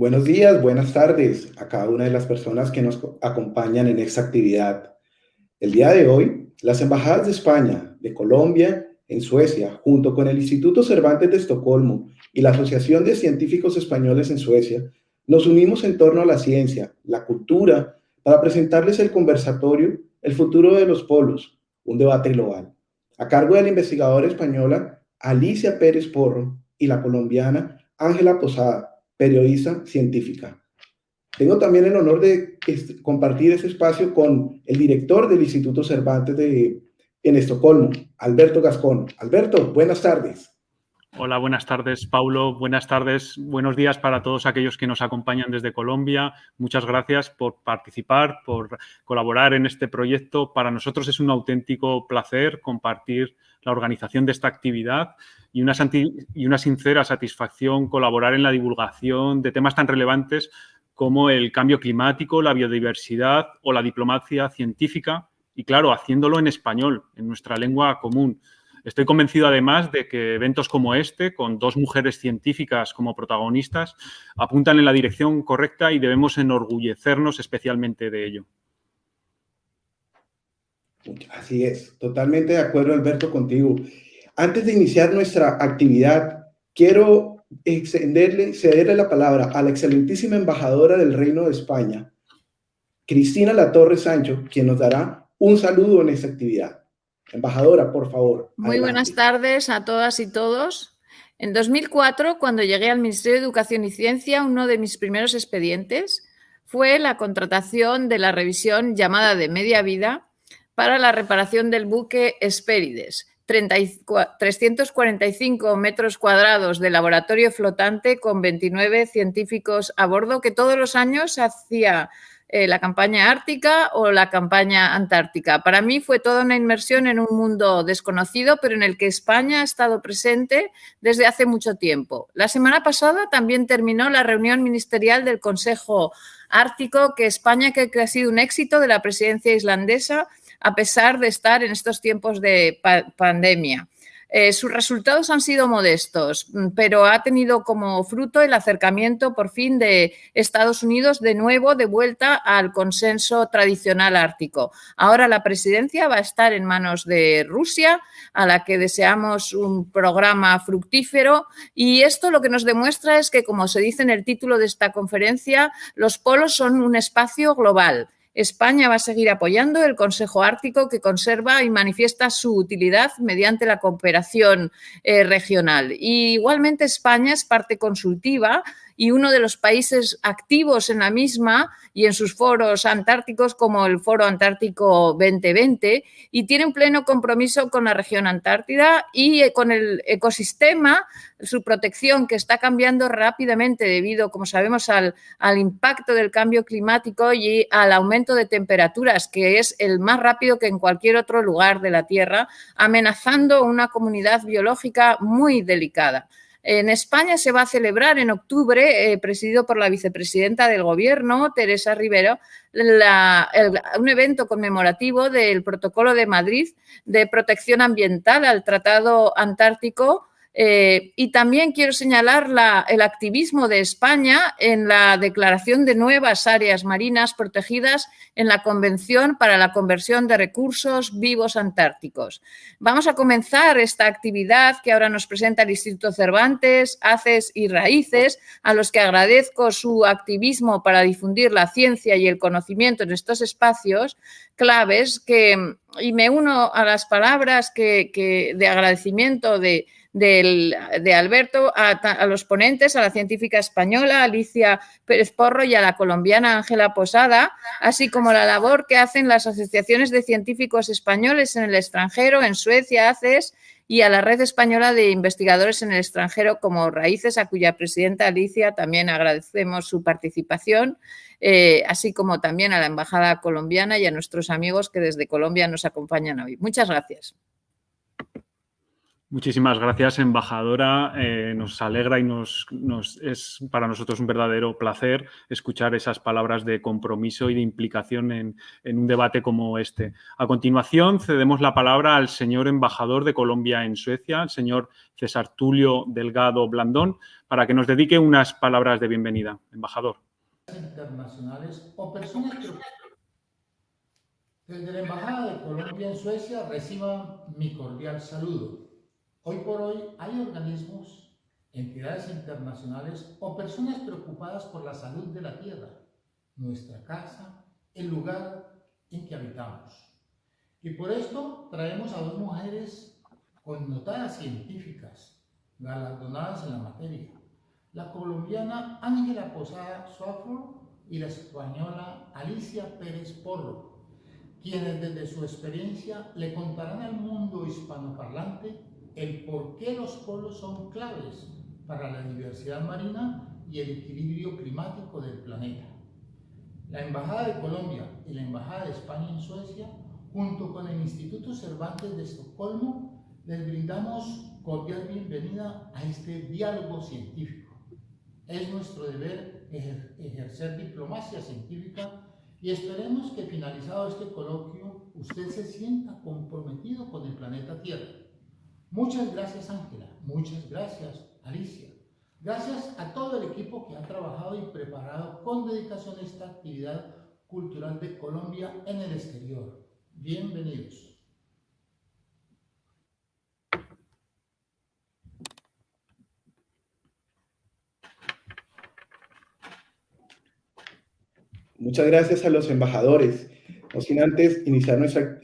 Buenos días, buenas tardes a cada una de las personas que nos acompañan en esta actividad. El día de hoy, las embajadas de España, de Colombia, en Suecia, junto con el Instituto Cervantes de Estocolmo y la Asociación de Científicos Españoles en Suecia, nos unimos en torno a la ciencia, la cultura, para presentarles el conversatorio El futuro de los polos, un debate global, a cargo de la investigadora española Alicia Pérez Porro y la colombiana Ángela Posada, periodista científica. Tengo también el honor de compartir ese espacio con el director del Instituto Cervantes en Estocolmo, Alberto Gascón. Alberto, buenas tardes. Hola, buenas tardes, Paulo. Buenas tardes, buenos días para todos aquellos que nos acompañan desde Colombia. Muchas gracias por participar, por colaborar en este proyecto. Para nosotros es un auténtico placer compartir la organización de esta actividad y una sincera satisfacción colaborar en la divulgación de temas tan relevantes como el cambio climático, la biodiversidad o la diplomacia científica y, claro, haciéndolo en español, en nuestra lengua común. Estoy convencido, además, de que eventos como este, con dos mujeres científicas como protagonistas, apuntan en la dirección correcta y debemos enorgullecernos especialmente de ello. Así es, totalmente de acuerdo, Alberto, contigo. Antes de iniciar nuestra actividad, quiero cederle la palabra a la excelentísima embajadora del Reino de España, Cristina Latorre Sancho, quien nos dará un saludo en esta actividad. Embajadora, por favor. Muy buenas tardes a todas y todos. En 2004, cuando llegué al Ministerio de Educación y Ciencia, uno de mis primeros expedientes fue la contratación de la revisión llamada de media vida para la reparación del buque Hespérides, 345 metros cuadrados de laboratorio flotante con 29 científicos a bordo, que todos los años hacía la campaña ártica o la campaña antártica. Para mí fue toda una inmersión en un mundo desconocido, pero en el que España ha estado presente desde hace mucho tiempo. La semana pasada también terminó la reunión ministerial del Consejo Ártico, que España cree que ha sido un éxito de la presidencia islandesa, a pesar de estar en estos tiempos de pandemia. Sus resultados han sido modestos, pero ha tenido como fruto el acercamiento por fin de Estados Unidos de nuevo de vuelta al consenso tradicional ártico. Ahora la presidencia va a estar en manos de Rusia, a la que deseamos un programa fructífero, y esto lo que nos demuestra es que, como se dice en el título de esta conferencia, los polos son un espacio global. España va a seguir apoyando el Consejo Ártico, que conserva y manifiesta su utilidad mediante la cooperación regional. Y igualmente España es parte consultiva y uno de los países activos en la misma y en sus foros antárticos, como el Foro Antártico 2020, y tiene un pleno compromiso con la región antártida y con el ecosistema, su protección, que está cambiando rápidamente debido, como sabemos, al impacto del cambio climático y al aumento de temperaturas, que es el más rápido que en cualquier otro lugar de la Tierra, amenazando una comunidad biológica muy delicada. En España se va a celebrar en octubre, presidido por la vicepresidenta del Gobierno, Teresa Rivero, un evento conmemorativo del Protocolo de Madrid de protección ambiental al Tratado Antártico. Y también quiero señalar el activismo de España en la declaración de nuevas áreas marinas protegidas en la Convención para la Conversión de Recursos Vivos Antárticos. Vamos a comenzar esta actividad que ahora nos presenta el Instituto Cervantes, ACES y Raíces, a los que agradezco su activismo para difundir la ciencia y el conocimiento en estos espacios claves, y me uno a las palabras de agradecimiento de Alberto, a los ponentes, a la científica española Alicia Pérez Porro y a la colombiana Ángela Posada, así como la labor que hacen las asociaciones de científicos españoles en el extranjero, en Suecia, ACES, y a la Red Española de Investigadores en el Extranjero como Raíces, a cuya presidenta Alicia también agradecemos su participación, así como también a la Embajada colombiana y a nuestros amigos que desde Colombia nos acompañan hoy. Muchas gracias. Muchísimas gracias, embajadora. Nos alegra y es para nosotros un verdadero placer escuchar esas palabras de compromiso y de implicación en un debate como este. A continuación, cedemos la palabra al señor embajador de Colombia en Suecia, el señor César Tulio Delgado Blandón, para que nos dedique unas palabras de bienvenida. Embajador. Internacionales o personas que desde la Embajada de Colombia en Suecia reciban mi cordial saludo. Hoy por hoy hay organismos, entidades internacionales o personas preocupadas por la salud de la tierra, nuestra casa, el lugar en que habitamos. Y por esto traemos a dos mujeres connotadas científicas, galardonadas en la materia, la colombiana Ángela Posada Swafford y la española Alicia Pérez Porro, quienes desde su experiencia le contarán al mundo hispanoparlante el por qué los polos son claves para la diversidad marina y el equilibrio climático del planeta. La Embajada de Colombia y la Embajada de España en Suecia, junto con el Instituto Cervantes de Estocolmo, les brindamos cordial bienvenida a este diálogo científico. Es nuestro deber ejercer diplomacia científica y esperemos que finalizado este coloquio usted se sienta comprometido con el planeta Tierra. Muchas gracias, Ángela. Muchas gracias, Alicia. Gracias a todo el equipo que ha trabajado y preparado con dedicación esta actividad cultural de Colombia en el exterior. Bienvenidos. Muchas gracias a los embajadores. No sin antes iniciar nuestra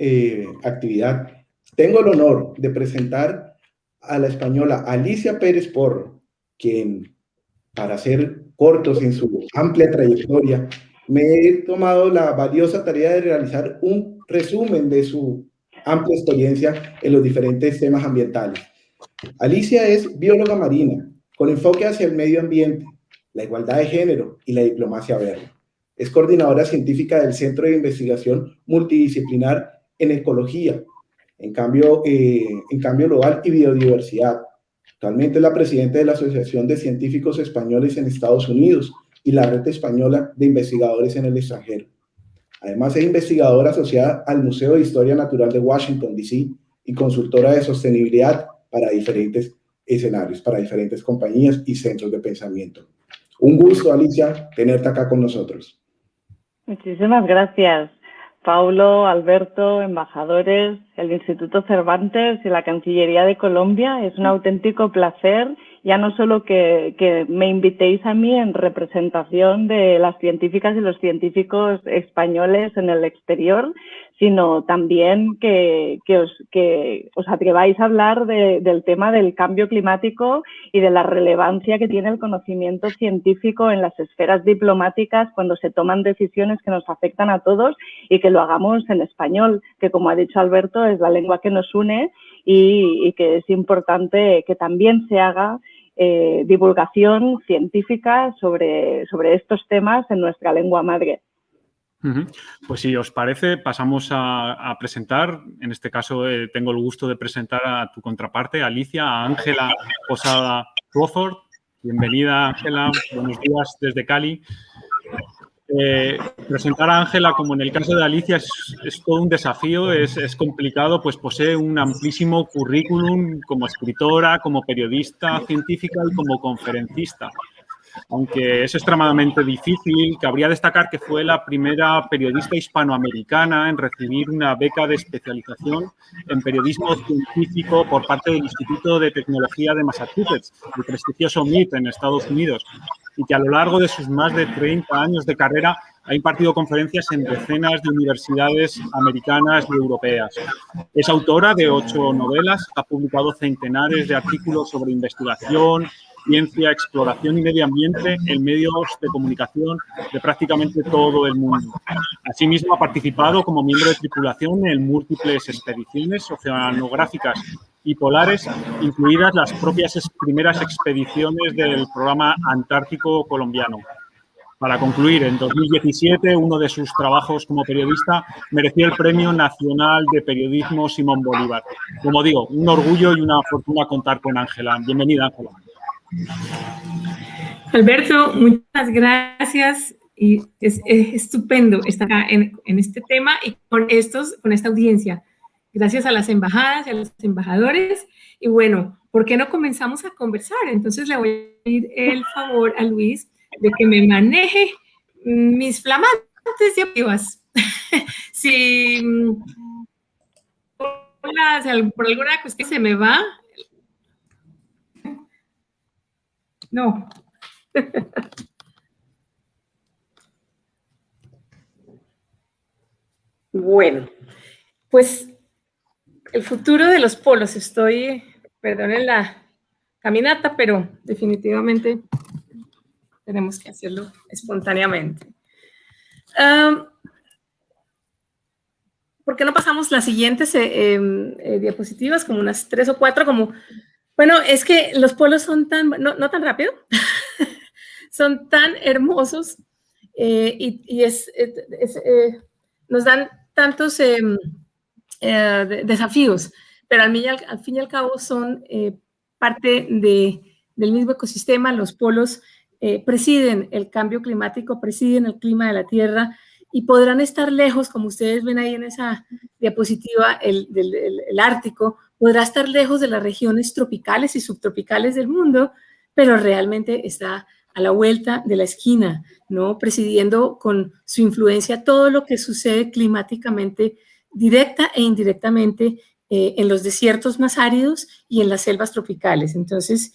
actividad, tengo el honor de presentar a la española Alicia Pérez Porro, quien, para ser cortos en su amplia trayectoria, me he tomado la valiosa tarea de realizar un resumen de su amplia experiencia en los diferentes temas ambientales. Alicia es bióloga marina, con enfoque hacia el medio ambiente, la igualdad de género y la diplomacia verde. Es coordinadora científica del Centro de Investigación Multidisciplinar en Ecología, en cambio global y biodiversidad. Actualmente es la presidenta de la Asociación de Científicos Españoles en Estados Unidos y la Red Española de Investigadores en el Extranjero. Además, es investigadora asociada al Museo de Historia Natural de Washington, D.C. y consultora de sostenibilidad para diferentes escenarios, para diferentes compañías y centros de pensamiento. Un gusto, Alicia, tenerte acá con nosotros. Muchísimas gracias, Paulo, Alberto, embajadores, el Instituto Cervantes y la Cancillería de Colombia. Es un auténtico placer, ya no solo que me invitéis a mí en representación de las científicas y los científicos españoles en el exterior, sino también que os atreváis a hablar del tema del cambio climático y de la relevancia que tiene el conocimiento científico en las esferas diplomáticas cuando se toman decisiones que nos afectan a todos y que lo hagamos en español, que como ha dicho Alberto es la lengua que nos une y que es importante que también se haga divulgación científica sobre estos temas en nuestra lengua madre. Pues si os parece, pasamos a presentar, en este caso tengo el gusto de presentar a tu contraparte, Alicia, a Ángela Posada Swafford. Bienvenida, Ángela, buenos días desde Cali. Presentar a Ángela, como en el caso de Alicia, es todo un desafío, es complicado, pues posee un amplísimo currículum como escritora, como periodista científica y como conferencista. Aunque es extremadamente difícil, cabría destacar que fue la primera periodista hispanoamericana en recibir una beca de especialización en periodismo científico por parte del Instituto de Tecnología de Massachusetts, el prestigioso MIT en Estados Unidos, y que a lo largo de sus más de 30 años de carrera ha impartido conferencias en decenas de universidades americanas y europeas. Es autora de 8 novelas, ha publicado centenares de artículos sobre investigación, ciencia, exploración y medio ambiente en medios de comunicación de prácticamente todo el mundo. Asimismo, ha participado como miembro de tripulación en múltiples expediciones oceanográficas y polares, incluidas las propias primeras expediciones del programa antártico colombiano. Para concluir, en 2017 uno de sus trabajos como periodista mereció el Premio Nacional de Periodismo Simón Bolívar. Como digo, un orgullo y una fortuna contar con Ángela. Bienvenida, Ángela. Alberto, muchas gracias y es estupendo estar acá en este tema y con esta audiencia. Gracias a las embajadas y a los embajadores. Y bueno, ¿por qué no comenzamos a conversar? Entonces le voy a pedir el favor a Luis de que me maneje mis flamantes diapositivas. Si por alguna cuestión se me va, no. Bueno, pues el futuro de los polos. Perdonen la caminata, pero definitivamente tenemos que hacerlo espontáneamente. ¿Por qué no pasamos las siguientes diapositivas, como unas 3 o 4? Bueno, es que los polos son no tan rápido, son tan hermosos y nos dan tantos desafíos, pero al fin y al cabo son parte del mismo ecosistema. Los polos presiden el cambio climático, presiden el clima de la Tierra y podrán estar lejos, como ustedes ven ahí en esa diapositiva, el Ártico podrá estar lejos de las regiones tropicales y subtropicales del mundo, pero realmente está a la vuelta de la esquina, ¿no? Presidiendo con su influencia todo lo que sucede climáticamente, directa e indirectamente, en los desiertos más áridos y en las selvas tropicales. Entonces,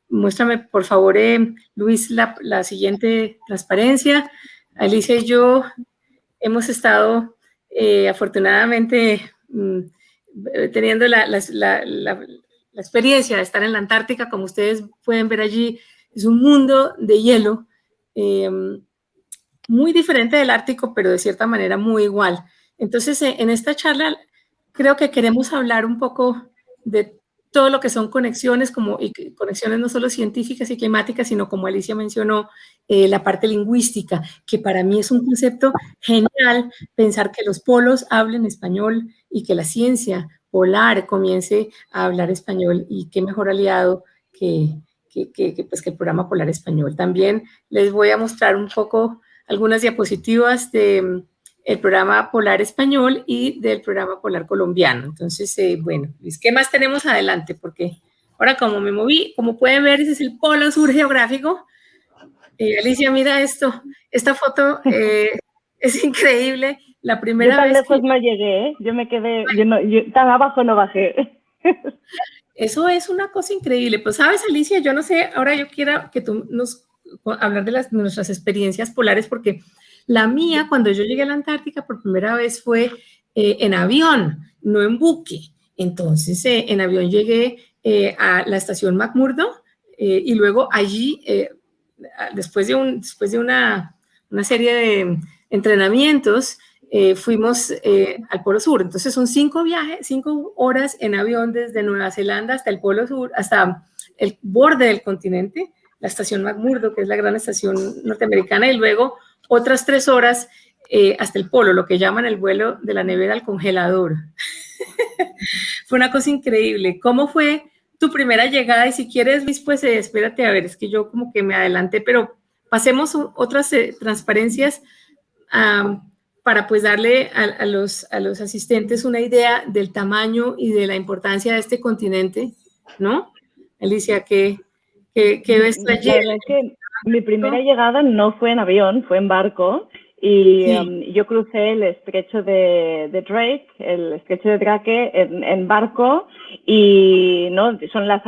muéstrame, por favor, Luis, la siguiente transparencia. Alicia y yo hemos estado, afortunadamente, teniendo la experiencia de estar en la Antártica. Como ustedes pueden ver allí, es un mundo de hielo muy diferente del Ártico, pero de cierta manera muy igual. Entonces, en esta charla creo que queremos hablar un poco de todo lo que son conexiones, y conexiones no solo científicas y climáticas, sino, como Alicia mencionó, la parte lingüística, que para mí es un concepto genial, pensar que los polos hablen español y que la ciencia polar comience a hablar español, y qué mejor aliado que el programa Polar Español. También les voy a mostrar un poco algunas diapositivas del programa Polar Español y del programa Polar Colombiano. Entonces, bueno, Luis, ¿qué más tenemos adelante? Porque ahora, como me moví, como pueden ver, ese es el polo sur geográfico. Alicia, mira esto, esta foto es increíble. La primera vez yo tan lejos no llegué, ¿eh? Yo me quedé, yo tan abajo no bajé. Eso es una cosa increíble. Pues, sabes, Alicia, yo no sé, ahora yo quiero que tú nos hablar de nuestras experiencias polares, porque la mía, cuando yo llegué a la Antártica por primera vez, fue en avión, no en buque. Entonces, en avión llegué a la estación McMurdo y luego allí, después de una serie de entrenamientos, fuimos al Polo Sur. Entonces, son 5 horas en avión desde Nueva Zelanda hasta el Polo Sur, hasta el borde del continente, la estación McMurdo, que es la gran estación norteamericana, y luego otras 3 horas hasta el polo, lo que llaman el vuelo de la nevera al congelador. Fue una cosa increíble. ¿Cómo fue tu primera llegada? Y si quieres, Luis, pues espérate, a ver, es que yo como que me adelanté, pero pasemos otras transparencias para pues darle a los asistentes una idea del tamaño y de la importancia de este continente, ¿no? Alicia, ¿qué ves tú allí? La verdad es que mi primera llegada no fue en avión, fue en barco, y sí. Yo crucé el estrecho de Drake, el estrecho de Drake en barco, y no son las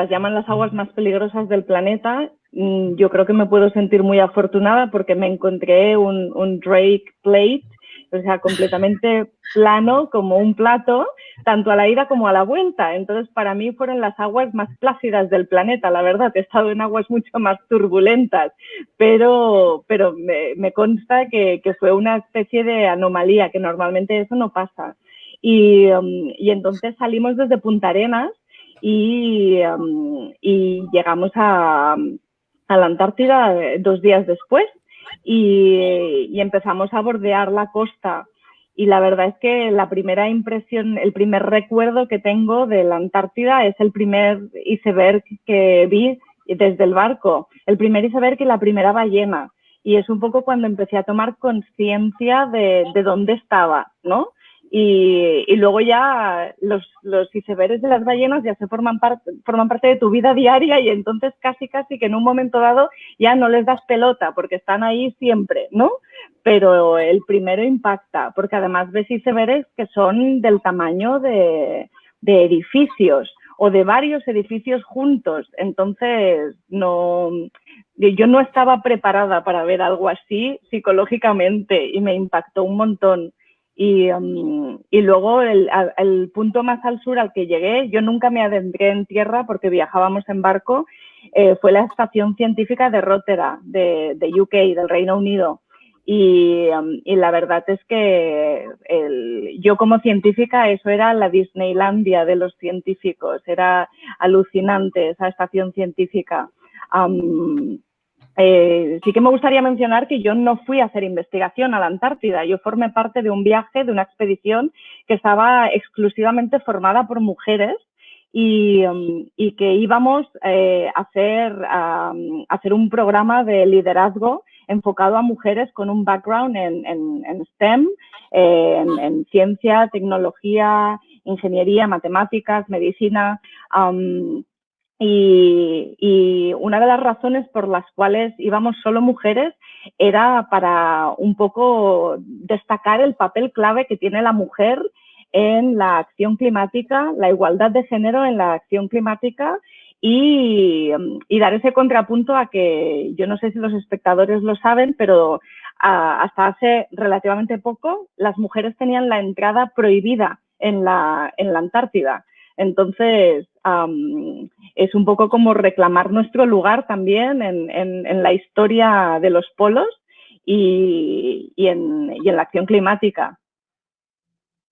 llaman las aguas más peligrosas del planeta. Yo creo que me puedo sentir muy afortunada porque me encontré un Drake Plate, o sea, completamente plano, como un plato, tanto a la ida como a la vuelta. Entonces, para mí fueron las aguas más plácidas del planeta, la verdad. He estado en aguas mucho más turbulentas, pero me consta que fue una especie de anomalía, que normalmente eso no pasa. Y entonces salimos desde Punta Arenas y llegamos a la Antártida 2 días después. y empezamos a bordear la costa. Y la verdad es que la primera impresión, el primer recuerdo que tengo de la Antártida es el primer iceberg que vi desde el barco, el primer iceberg y la primera ballena. Y es un poco cuando empecé a tomar conciencia de dónde estaba, ¿no? Y luego ya los icebergs de las ballenas ya se forman parte de tu vida diaria, y entonces casi que en un momento dado ya no les das pelota porque están ahí siempre, ¿no? Pero el primero impacta, porque además ves icebergs que son del tamaño de edificios o de varios edificios juntos. Entonces, yo no estaba preparada para ver algo así psicológicamente y me impactó un montón. Y luego el punto más al sur al que llegué, yo nunca me adentré en tierra porque viajábamos en barco, fue la estación científica de Rotterdam, de UK, del Reino Unido. Y la verdad es que yo como científica, eso era la Disneylandia de los científicos, era alucinante esa estación científica. Sí que me gustaría mencionar que yo no fui a hacer investigación a la Antártida, yo formé parte de un viaje, de una expedición que estaba exclusivamente formada por mujeres y que íbamos a hacer un programa de liderazgo enfocado a mujeres con un background en STEM, en ciencia, tecnología, ingeniería, matemáticas, medicina. Y una de las razones por las cuales íbamos solo mujeres era para un poco destacar el papel clave que tiene la mujer en la acción climática, la igualdad de género en la acción climática y dar ese contrapunto a que, yo no sé si los espectadores lo saben, pero hasta hace relativamente poco las mujeres tenían la entrada prohibida en la Antártida. Entonces, es un poco como reclamar nuestro lugar también en la historia de los polos y en la acción climática.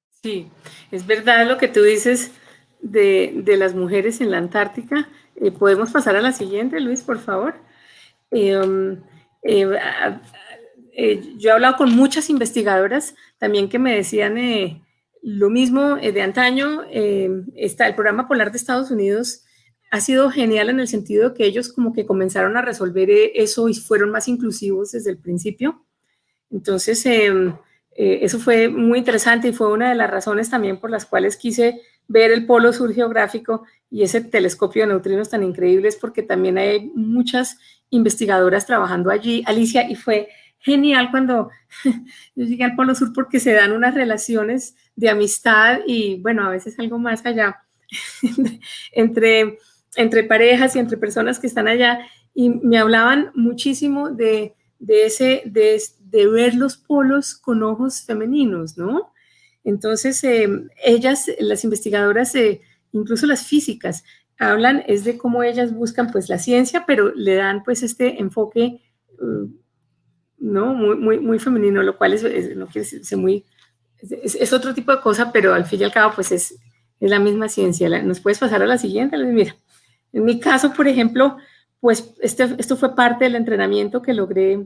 Sí, es verdad lo que tú dices de las mujeres en la Antártica. ¿Podemos pasar a la siguiente, Luis, por favor? Yo he hablado con muchas investigadoras también que me decían lo mismo de antaño. El programa polar de Estados Unidos ha sido genial en el sentido de que ellos como que comenzaron a resolver eso y fueron más inclusivos desde el principio. Entonces, eso fue muy interesante y fue una de las razones también por las cuales quise ver el Polo Sur geográfico y ese telescopio de neutrinos tan increíble, es porque también hay muchas investigadoras trabajando allí, Alicia, y fue genial cuando yo llegué al Polo Sur porque se dan unas relaciones de amistad y, bueno, a veces algo más allá entre parejas y entre personas que están allá, y me hablaban muchísimo de ver los polos con ojos femeninos, ¿no? Entonces, ellas, las investigadoras, incluso las físicas, hablan es de cómo ellas buscan pues la ciencia, pero le dan pues este enfoque, ¿no? Muy femenino, lo cual no quiere decir muy, es otro tipo de cosa, pero al fin y al cabo pues es la misma ciencia. ¿Nos puedes pasar a la siguiente? Mira, en mi caso, por ejemplo, pues esto fue parte del entrenamiento que logré,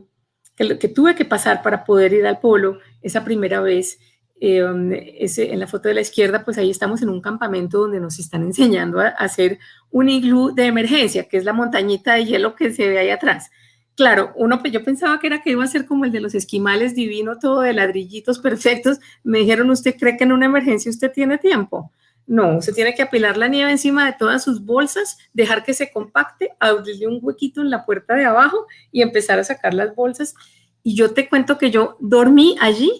que tuve que pasar para poder ir al polo esa primera vez. En la foto de la izquierda, pues ahí estamos en un campamento donde nos están enseñando a hacer un iglú de emergencia, que es la montañita de hielo que se ve ahí atrás. Claro, yo pensaba que iba a ser como el de los esquimales, divino, todo de ladrillitos perfectos. Me dijeron, ¿usted cree que en una emergencia usted tiene tiempo? No, usted tiene que apilar la nieve encima de todas sus bolsas, dejar que se compacte, abrirle un huequito en la puerta de abajo y empezar a sacar las bolsas. Y yo te cuento que yo dormí allí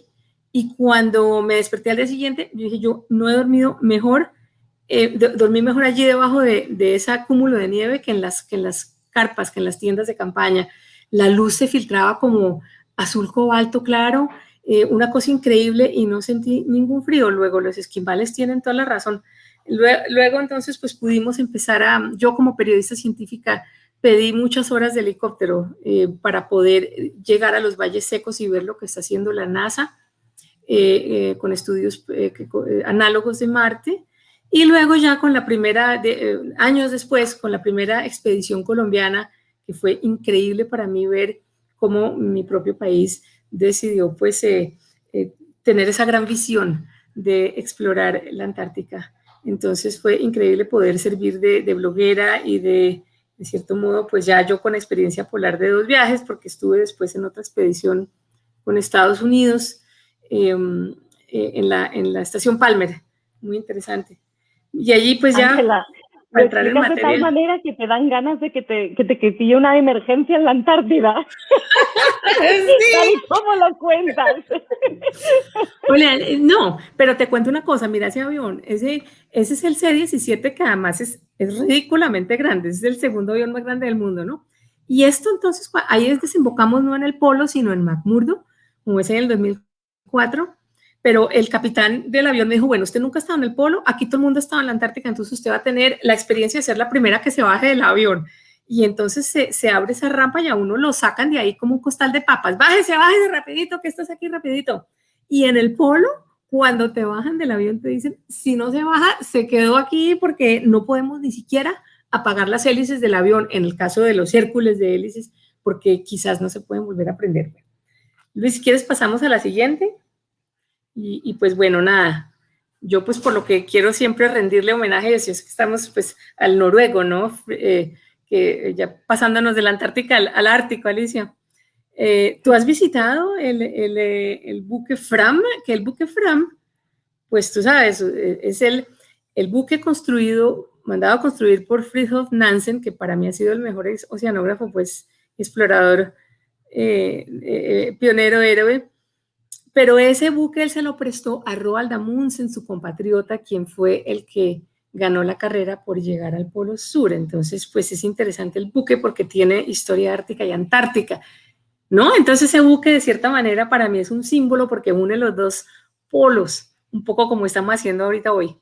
y cuando me desperté al día siguiente, yo dije, yo no he dormido mejor, dormí mejor allí debajo de ese cúmulo de nieve que en las carpas, que en las tiendas de campaña. La luz se filtraba como azul cobalto claro, una cosa increíble y no sentí ningún frío. Luego los esquimales tienen toda la razón. Luego entonces pues pudimos empezar yo como periodista científica pedí muchas horas de helicóptero para poder llegar a los valles secos y ver lo que está haciendo la NASA con estudios análogos de Marte. Y luego ya con la primera, años después, con la primera expedición colombiana, que fue increíble para mí ver cómo mi propio país decidió pues tener esa gran visión de explorar la Antártica. Entonces fue increíble poder servir de bloguera y de cierto modo, pues ya yo con experiencia polar de 2 viajes, porque estuve después en otra expedición con Estados Unidos, en la estación Palmer, muy interesante. Y allí pues ya... Ángela, lo explicas de tal manera que te dan ganas de que te pille una emergencia en la Antártida. Sí. Tal y como lo cuentas. Oye, no, pero te cuento una cosa, mira ese avión, ese es el C-17, que además es ridículamente grande, es el segundo avión más grande del mundo, ¿no? Y esto entonces, ahí desembocamos no en el Polo, sino en McMurdo, como es en el 2004, pero el capitán del avión me dijo, bueno, usted nunca ha estado en el Polo, aquí todo el mundo ha estado en la Antártica, entonces usted va a tener la experiencia de ser la primera que se baje del avión. Y entonces se abre esa rampa y a uno lo sacan de ahí como un costal de papas. Bájese rapidito, que estás aquí rapidito. Y en el Polo, cuando te bajan del avión, te dicen, si no se baja, se quedó aquí porque no podemos ni siquiera apagar las hélices del avión, en el caso de los Hércules de hélices, porque quizás no se pueden volver a prender. Luis, si quieres pasamos a la siguiente. Y pues bueno, nada, yo pues por lo que quiero siempre rendirle homenaje, si es que estamos pues al noruego, ¿no? Que ya pasándonos de la Antártica al Ártico, Alicia. ¿Tú has visitado el buque Fram? Que el buque Fram, pues tú sabes, es el buque mandado a construir por Fridtjof Nansen, que para mí ha sido el mejor oceanógrafo, pues explorador, pionero, héroe. Pero ese buque él se lo prestó a Roald Amundsen, su compatriota, quien fue el que ganó la carrera por llegar al Polo Sur. Entonces, pues es interesante el buque porque tiene historia ártica y antártica, ¿no? Entonces ese buque, de cierta manera, para mí es un símbolo porque une los 2 polos, un poco como estamos haciendo ahorita hoy.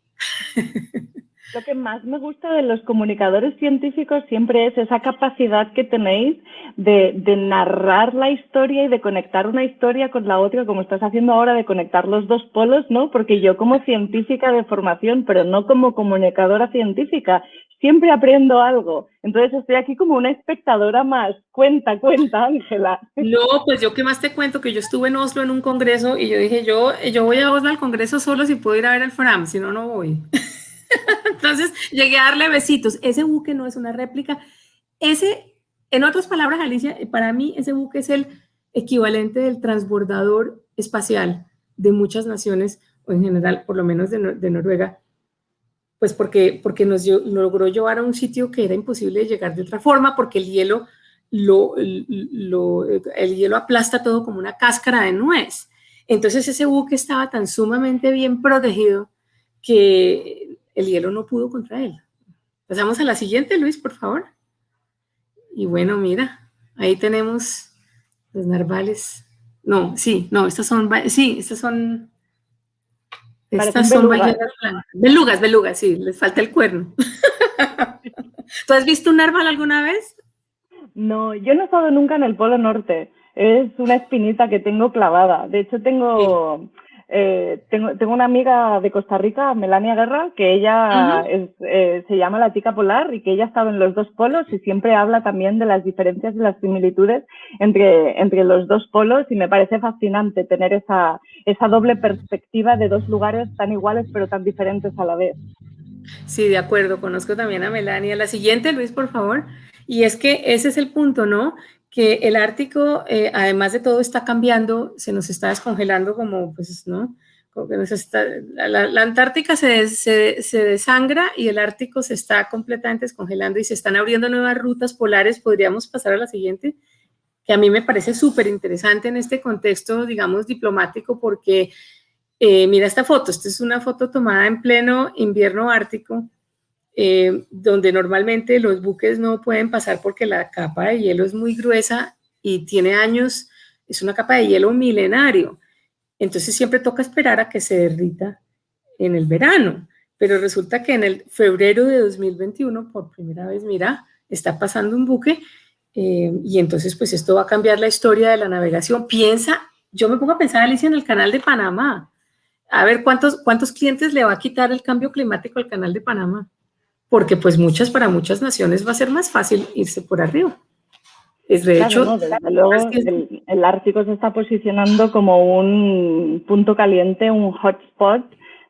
Lo que más me gusta de los comunicadores científicos siempre es esa capacidad que tenéis de narrar la historia y de conectar una historia con la otra, como estás haciendo ahora, de conectar los 2 polos, ¿no? Porque yo como científica de formación, pero no como comunicadora científica, siempre aprendo algo. Entonces estoy aquí como una espectadora más. Cuenta, Ángela. No, pues yo qué más te cuento, que yo estuve en Oslo en un congreso y yo dije, yo voy a Oslo al congreso solo si puedo ir a ver el Fram, si no, no voy. Entonces llegué a darle besitos. Ese buque no es una réplica. En otras palabras, Alicia, para mí ese buque es el equivalente del transbordador espacial de muchas naciones, o en general, por lo menos de Noruega, pues porque logró llevar a un sitio que era imposible de llegar de otra forma, porque el hielo el hielo aplasta todo como una cáscara de nuez. Entonces ese buque estaba tan sumamente bien protegido que el hielo no pudo contra él. Pasamos a la siguiente, Luis, por favor. Y bueno, mira, ahí tenemos los narvales. Estas son ballenas blancas. Belugas, sí, les falta el cuerno. ¿Tú has visto un narval alguna vez? No, yo no he estado nunca en el Polo Norte. Es una espinita que tengo clavada. De hecho, tengo una amiga de Costa Rica, Melania Guerra, que ella se llama la chica polar y que ella ha estado en los 2 polos y siempre habla también de las diferencias y las similitudes entre los 2 polos, y me parece fascinante tener esa doble perspectiva de 2 lugares tan iguales pero tan diferentes a la vez. Sí, de acuerdo, conozco también a Melania. La siguiente, Luis, por favor. Y es que ese es el punto, ¿no? Que el Ártico, además de todo, está cambiando, se nos está descongelando como, pues, ¿no? Como que la Antártica se desangra y el Ártico se está completamente descongelando y se están abriendo nuevas rutas polares. Podríamos pasar a la siguiente, que a mí me parece súper interesante en este contexto, digamos, diplomático, porque mira esta foto. Esta es una foto tomada en pleno invierno ártico, donde normalmente los buques no pueden pasar porque la capa de hielo es muy gruesa y tiene años, es una capa de hielo milenario. Entonces siempre toca esperar a que se derrita en el verano. Pero resulta que en el febrero de 2021, por primera vez, mira, está pasando un buque y entonces pues esto va a cambiar la historia de la navegación. Yo me pongo a pensar, Alicia, en el canal de Panamá. A ver, ¿cuántos clientes le va a quitar el cambio climático al canal de Panamá? Porque pues para muchas naciones va a ser más fácil irse por arriba. Es de hecho, no, desde luego el Ártico se está posicionando como un punto caliente, un hotspot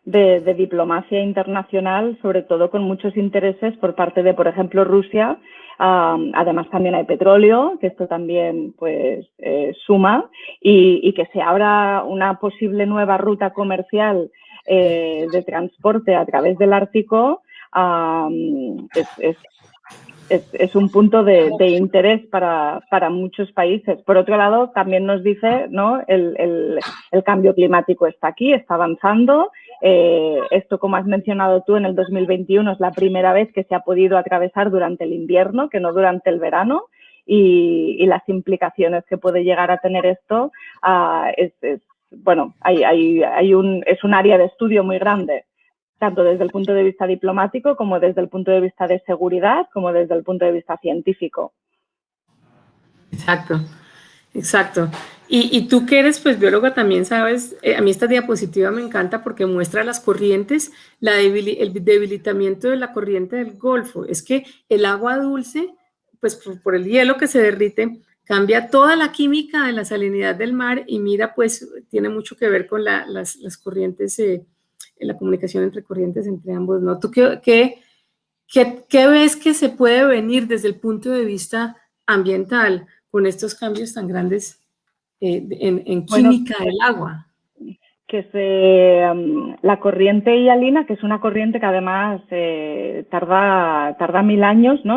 de diplomacia internacional, sobre todo con muchos intereses por parte de, por ejemplo, Rusia. Además también hay petróleo, que esto también pues suma, y que se abra una posible nueva ruta comercial de transporte a través del Ártico, es un punto de interés para muchos países. Por otro lado, también nos dice, ¿no? El cambio climático está aquí, está avanzando. Esto, como has mencionado tú, en el 2021 es la primera vez que se ha podido atravesar durante el invierno, que no durante el verano. Y las implicaciones que puede llegar a tener esto es un área de estudio muy grande, tanto desde el punto de vista diplomático como desde el punto de vista de seguridad, como desde el punto de vista científico. Exacto, exacto. Y tú que eres pues bióloga también sabes, a mí esta diapositiva me encanta porque muestra las corrientes, el debilitamiento de la corriente del Golfo. Es que el agua dulce, pues por el hielo que se derrite, cambia toda la química de la salinidad del mar y mira, pues tiene mucho que ver con las corrientes, la comunicación entre corrientes entre ambos, ¿no? ¿Tú qué ves que se puede venir desde el punto de vista ambiental con estos cambios tan grandes en química del agua? Que la corriente hialina, que es una corriente que además tarda 1000 años, ¿no?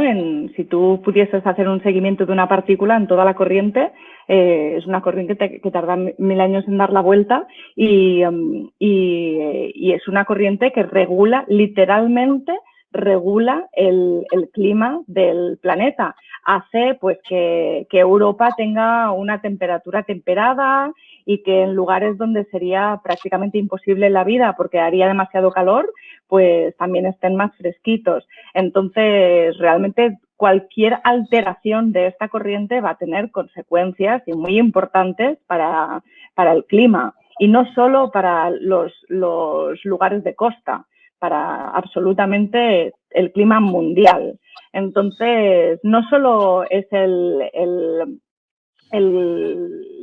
Si tú pudieses hacer un seguimiento de una partícula en toda la corriente, es una corriente que tarda 1000 años en dar la vuelta y es una corriente que literalmente regula el clima del planeta. Hace pues que Europa tenga una temperatura temperada y que en lugares donde sería prácticamente imposible la vida porque haría demasiado calor, pues también estén más fresquitos. Entonces, realmente cualquier alteración de esta corriente va a tener consecuencias y muy importantes para el clima. Y no solo para los lugares de costa, para absolutamente el clima mundial. Entonces, no solo es el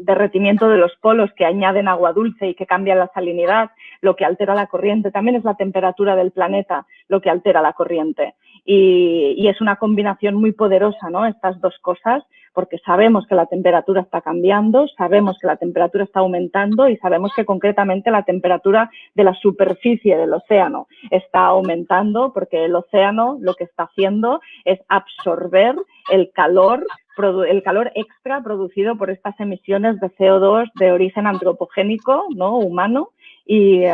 derretimiento de los polos que añaden agua dulce y que cambian la salinidad, lo que altera la corriente, también es la temperatura del planeta lo que altera la corriente. Y es una combinación muy poderosa, ¿no? Estas dos cosas, porque sabemos que la temperatura está cambiando, sabemos que la temperatura está aumentando y sabemos que concretamente la temperatura de la superficie del océano está aumentando porque el océano lo que está haciendo es absorber el calor extra producido por estas emisiones de CO2 de origen antropogénico, ¿no? Humano, y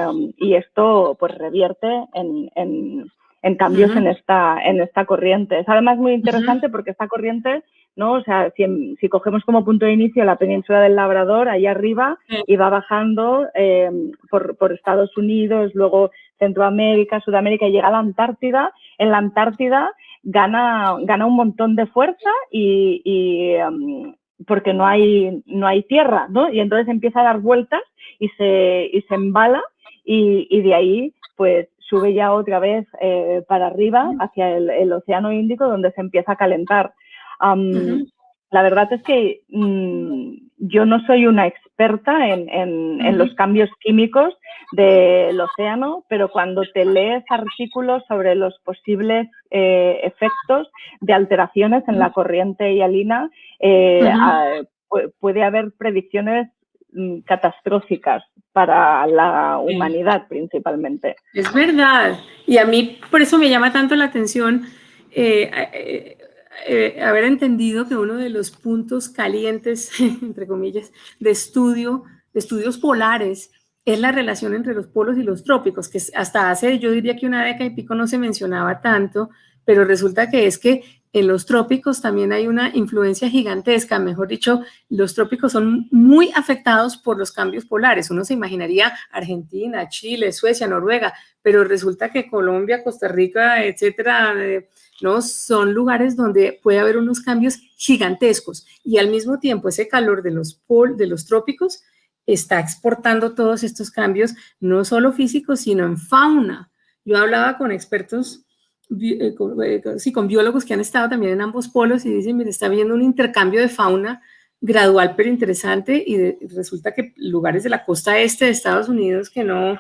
esto pues revierte en cambios en esta corriente. Es además muy interesante porque esta corriente, ¿no? O sea, si cogemos como punto de inicio la península del Labrador, ahí arriba, y va bajando por Estados Unidos, luego Centroamérica, Sudamérica, y llega a la Antártida. En la Antártida gana un montón de fuerza porque no hay tierra, ¿no? Y entonces empieza a dar vueltas y se embala y de ahí pues sube ya otra vez para arriba hacia el Océano Índico, donde se empieza a calentar. La verdad es que yo no soy una experta en los cambios químicos del océano, pero cuando te lees artículos sobre los posibles efectos de alteraciones en la corriente hialina, puede haber predicciones catastróficas para la humanidad principalmente. Es verdad, y a mí por eso me llama tanto la atención haber entendido que uno de los puntos calientes, entre comillas, de estudios polares es la relación entre los polos y los trópicos, que hasta hace, yo diría que una década y pico no se mencionaba tanto, pero resulta que es que en los trópicos también hay una influencia gigantesca, mejor dicho, los trópicos son muy afectados por los cambios polares. Uno se imaginaría Argentina, Chile, Suecia, Noruega, pero resulta que Colombia, Costa Rica, etcétera, ¿no? Son lugares donde puede haber unos cambios gigantescos y al mismo tiempo ese calor de los trópicos está exportando todos estos cambios, no solo físicos, sino en fauna. Yo hablaba con expertos con biólogos que han estado también en ambos polos y dicen, mire, está habiendo un intercambio de fauna gradual pero interesante y resulta que lugares de la costa este de Estados Unidos que no,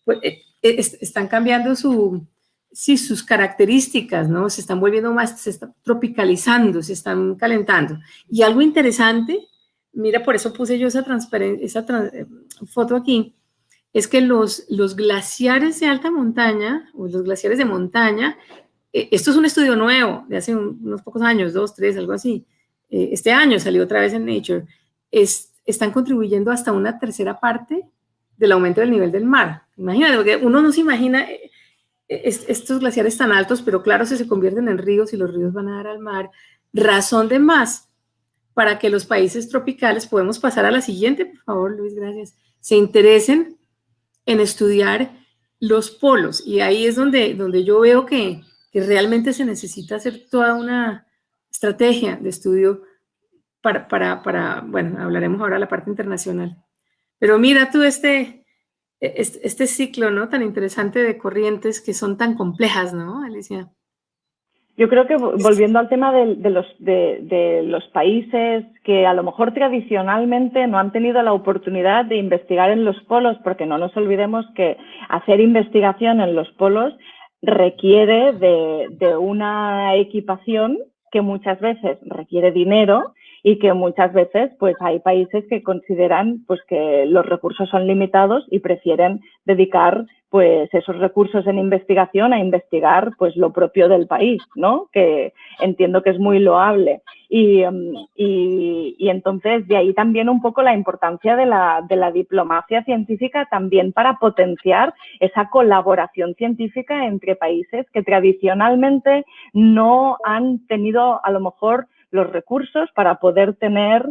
pues, están cambiando sus características, ¿no? Se están volviendo más, se están tropicalizando, se están calentando. Y algo interesante, mira, por eso puse yo esa foto aquí, es que los glaciares de alta montaña, o los glaciares de montaña, esto es un estudio nuevo, de hace unos pocos años, 2, 3, algo así, este año salió otra vez en Nature, están contribuyendo hasta una tercera parte del aumento del nivel del mar. Imagínate, porque uno no se imagina estos glaciares tan altos, pero claro, si se convierten en ríos y los ríos van a dar al mar, razón de más para que los países tropicales, podemos pasar a la siguiente, por favor, Luis, gracias, se interesen en estudiar los polos. Y ahí es donde yo veo que realmente se necesita hacer toda una estrategia de estudio para bueno, hablaremos ahora de la parte internacional. Pero mira tú este ciclo, ¿no? Tan interesante de corrientes que son tan complejas, ¿no, Alicia? Yo creo que volviendo al tema de los países que a lo mejor tradicionalmente no han tenido la oportunidad de investigar en los polos, porque no nos olvidemos que hacer investigación en los polos requiere de una equipación que muchas veces requiere dinero y que muchas veces pues hay países que consideran pues que los recursos son limitados y prefieren dedicar pues esos recursos en investigación a investigar pues lo propio del país, ¿no? Que entiendo que es muy loable. Y entonces de ahí también un poco la importancia de la diplomacia científica también para potenciar esa colaboración científica entre países que tradicionalmente no han tenido a lo mejor los recursos para poder tener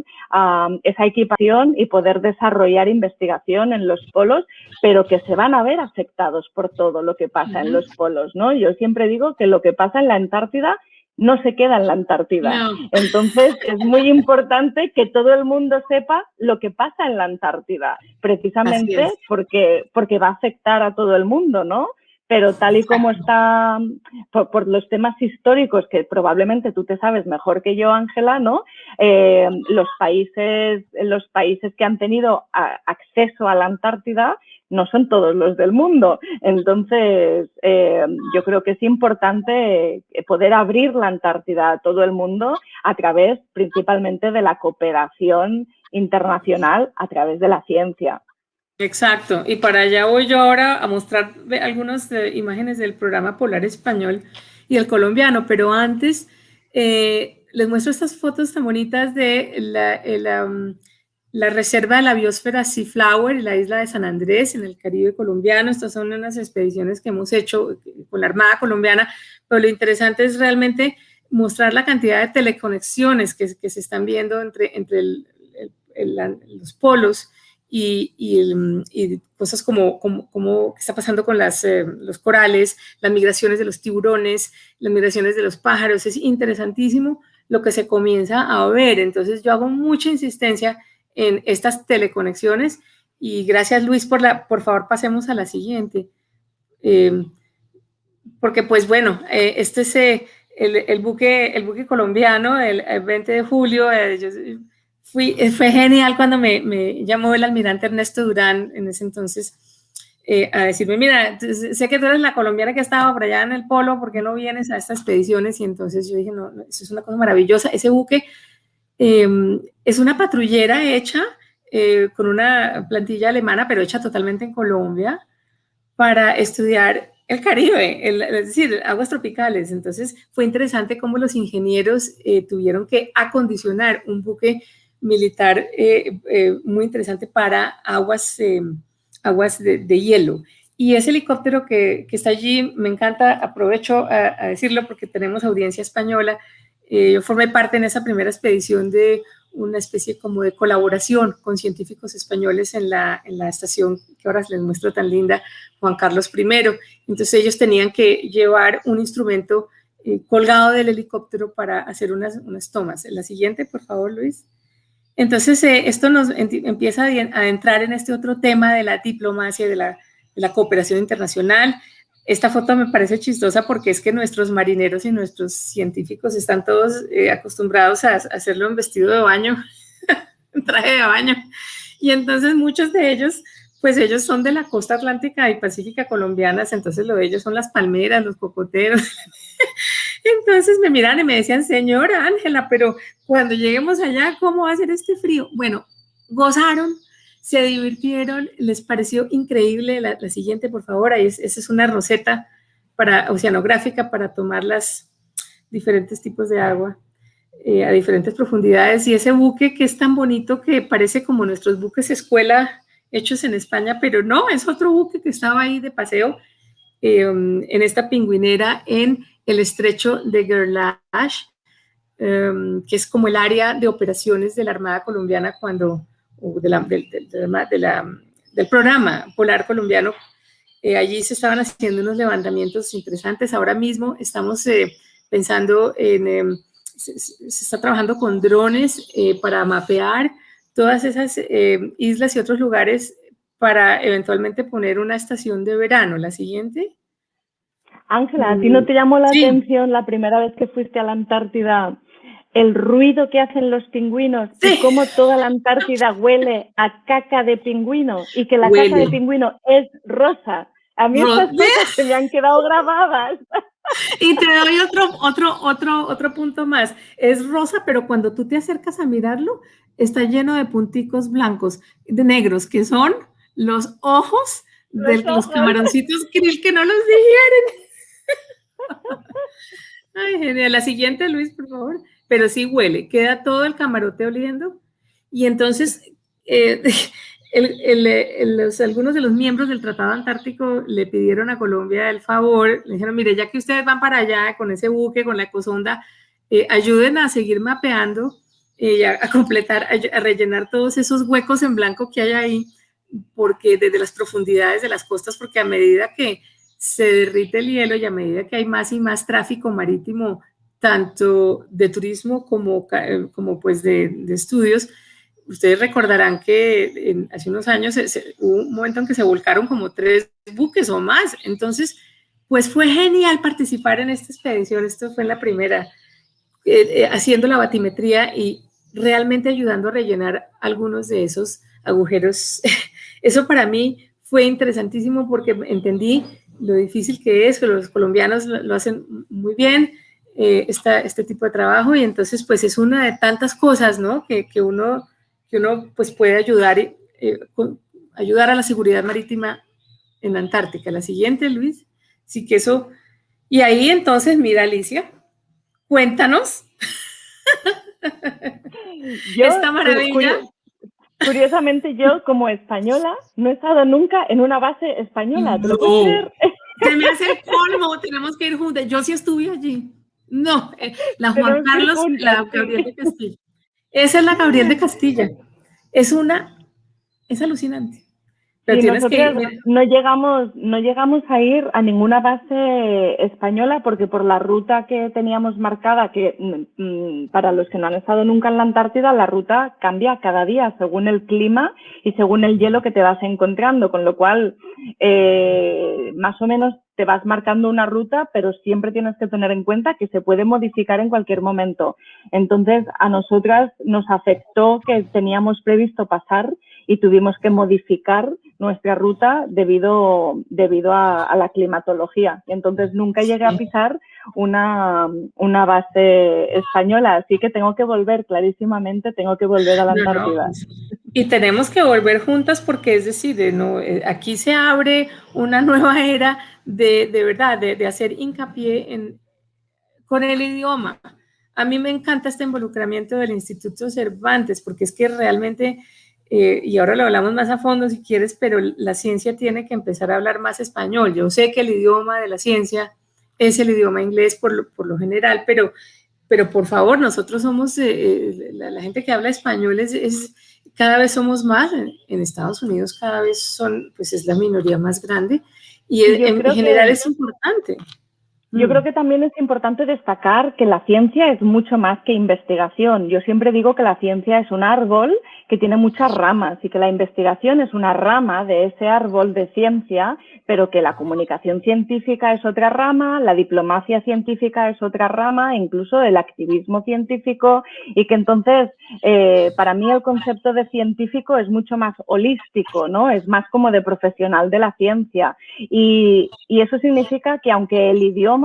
esa equipación y poder desarrollar investigación en los polos, pero que se van a ver afectados por todo lo que pasa en los polos, ¿no? Yo siempre digo que lo que pasa en la Antártida no se queda en la Antártida. No. Entonces, es muy importante que todo el mundo sepa lo que pasa en la Antártida, precisamente porque va a afectar a todo el mundo, ¿no? Pero tal y como está, por los temas históricos que probablemente tú te sabes mejor que yo, Ángela, ¿no? Los países que han tenido acceso a la Antártida no son todos los del mundo. Entonces, yo creo que es importante poder abrir la Antártida a todo el mundo a través principalmente de la cooperación internacional a través de la ciencia. Exacto, y para allá voy yo ahora a mostrar algunas imágenes del programa Polar Español y el colombiano, pero antes les muestro estas fotos tan bonitas de la reserva de la biosfera Seaflower y la isla de San Andrés en el Caribe colombiano. Estas son unas expediciones que hemos hecho con la Armada colombiana, pero lo interesante es realmente mostrar la cantidad de teleconexiones que se están viendo entre los polos y cosas como qué está pasando con los corales, las migraciones de los tiburones, las migraciones de los pájaros. Es interesantísimo lo que se comienza a ver. Entonces yo hago mucha insistencia en estas teleconexiones y gracias, Luis, por favor pasemos a la siguiente. Porque pues bueno, este es el buque colombiano, el 20 de julio, fue genial cuando me llamó el almirante Ernesto Durán en ese entonces a decirme, mira, sé que tú eres la colombiana que estaba por allá en el polo, ¿por qué no vienes a estas expediciones? Y entonces yo dije, no, eso es una cosa maravillosa. Ese buque es una patrullera hecha con una plantilla alemana, pero hecha totalmente en Colombia para estudiar el Caribe, es decir, aguas tropicales. Entonces fue interesante cómo los ingenieros tuvieron que acondicionar un buque militar muy interesante para aguas de hielo. Y ese helicóptero que está allí, me encanta, aprovecho a decirlo porque tenemos audiencia española. Yo formé parte en esa primera expedición de una especie como de colaboración con científicos españoles en la estación que ahora les muestro tan linda, Juan Carlos I. Entonces ellos tenían que llevar un instrumento colgado del helicóptero para hacer unas tomas. La siguiente, por favor, Luis. Entonces, esto nos empieza a entrar en este otro tema de la diplomacia, de la cooperación internacional. Esta foto me parece chistosa porque es que nuestros marineros y nuestros científicos están todos acostumbrados a hacerlo en vestido de baño, en traje de baño. Y entonces muchos de ellos, pues ellos son de la costa atlántica y pacífica colombianas, entonces lo de ellos son las palmeras, los cocoteros. Entonces me miran y me decían, señora Ángela, pero cuando lleguemos allá, ¿cómo va a ser este frío? Bueno, gozaron, se divirtieron, les pareció increíble. La siguiente, por favor, esa es una roseta oceanográfica para tomar los diferentes tipos de agua a diferentes profundidades, y ese buque que es tan bonito que parece como nuestros buques escuela hechos en España, pero no, es otro buque que estaba ahí de paseo en esta pingüinera en el estrecho de Gerlache, que es como el área de operaciones de la Armada Colombiana del programa polar colombiano. Allí se estaban haciendo unos levantamientos interesantes. Ahora mismo estamos pensando en, se está trabajando con drones para mapear todas esas islas y otros lugares para eventualmente poner una estación de verano. La siguiente. Ángela, ¿a ti no te llamó la atención la primera vez que fuiste a la Antártida el ruido que hacen los pingüinos y cómo toda la Antártida huele a caca de pingüino y que la caca de pingüino es rosa? A mí estas cosas se me han quedado grabadas. Y te doy otro punto más. Es rosa, pero cuando tú te acercas a mirarlo, está lleno de punticos blancos, de negros, que son los ojos de los camaroncitos krill que no los digieren. Ay, genial. La siguiente, Luis, por favor. Pero sí huele, queda todo el camarote oliendo. Y entonces, algunos de los miembros del Tratado Antártico le pidieron a Colombia el favor, le dijeron, mire, ya que ustedes van para allá con ese buque, con la ecosonda, ayuden a seguir mapeando, a completar, a rellenar todos esos huecos en blanco que hay ahí, porque desde las profundidades de las costas, porque a medida que se derrite el hielo y a medida que hay más y más tráfico marítimo, tanto de turismo como pues de estudios, ustedes recordarán que hace unos años hubo un momento en que se volcaron como 3 buques o más. Entonces, pues fue genial participar en esta expedición. Esto fue en la primera, haciendo la batimetría y realmente ayudando a rellenar algunos de esos agujeros. Eso para mí fue interesantísimo porque entendí lo difícil que es, que los colombianos lo hacen muy bien, este tipo de trabajo, y entonces pues es una de tantas cosas, ¿no? que uno pues puede ayudar a la seguridad marítima en la Antártica. La siguiente, Luis. Sí que eso. Y ahí entonces, mira, Alicia, cuéntanos. Esta maravilla. Curiosamente, yo como española no he estado nunca en una base española. ¿Te lo puedes creer? Se me hace el colmo, tenemos que ir juntas. Yo sí estuve allí. No, la Juan Carlos, juntas, la Gabriel de Castilla. Esa es la Gabriel de Castilla. Es alucinante. Pero nosotros no llegamos a ir a ninguna base española porque por la ruta que teníamos marcada, que para los que no han estado nunca en la Antártida, la ruta cambia cada día según el clima y según el hielo que te vas encontrando, con lo cual más o menos te vas marcando una ruta, pero siempre tienes que tener en cuenta que se puede modificar en cualquier momento. Entonces, a nosotras nos afectó que teníamos previsto pasar y tuvimos que modificar nuestra ruta debido a la climatología. Entonces, nunca llegué a pisar una base española, así que tengo que volver, clarísimamente, tengo que volver a la Antártida. Y tenemos que volver juntas porque, es decir, aquí se abre una nueva era de verdad, de hacer hincapié con el idioma. A mí me encanta este involucramiento del Instituto Cervantes porque es que realmente, y ahora lo hablamos más a fondo si quieres, pero la ciencia tiene que empezar a hablar más español. Yo sé que el idioma de la ciencia es el idioma inglés por lo general, pero por favor, nosotros somos, la gente que habla español cada vez somos más. En Estados Unidos cada vez es la minoría más grande y en general es importante. Yo creo que también es importante destacar que la ciencia es mucho más que investigación. Yo siempre digo que la ciencia es un árbol que tiene muchas ramas y que la investigación es una rama de ese árbol de ciencia, pero que la comunicación científica es otra rama, la diplomacia científica es otra rama, incluso el activismo científico, y que entonces para mí el concepto de científico es mucho más holístico, ¿no? Es más como de profesional de la ciencia. Y eso significa que aunque el idioma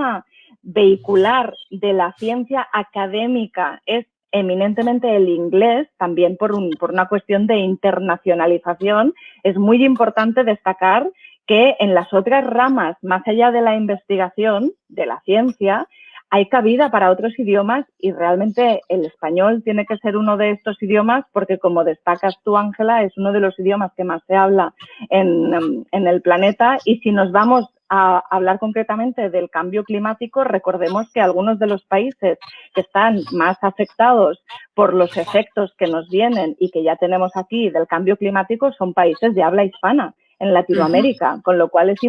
vehicular de la ciencia académica es eminentemente el inglés, también por una cuestión de internacionalización, es muy importante destacar que en las otras ramas, más allá de la investigación, de la ciencia, hay cabida para otros idiomas y realmente el español tiene que ser uno de estos idiomas porque, como destacas tú, Ángela, es uno de los idiomas que más se habla en el planeta. Y si nos vamos a hablar concretamente del cambio climático, recordemos que algunos de los países que están más afectados por los efectos que nos vienen y que ya tenemos aquí del cambio climático son países de habla hispana en Latinoamérica, con lo cual es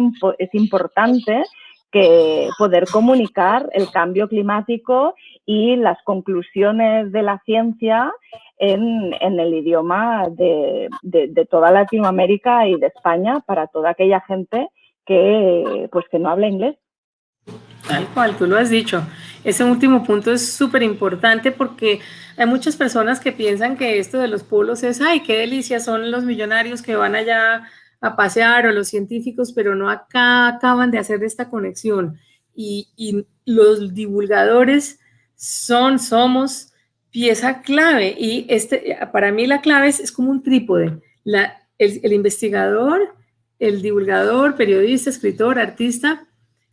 importante que poder comunicar el cambio climático y las conclusiones de la ciencia en el idioma de toda Latinoamérica y de España para toda aquella gente que no habla inglés. Tal cual, tú lo has dicho. Ese último punto es súper importante porque hay muchas personas que piensan que esto de los polos es, ay, qué delicia, son los millonarios que van allá a pasear o los científicos, pero no acá acaban de hacer esta conexión. Y los divulgadores somos pieza clave. Y para mí la clave es como un trípode. El investigador, el divulgador, periodista, escritor, artista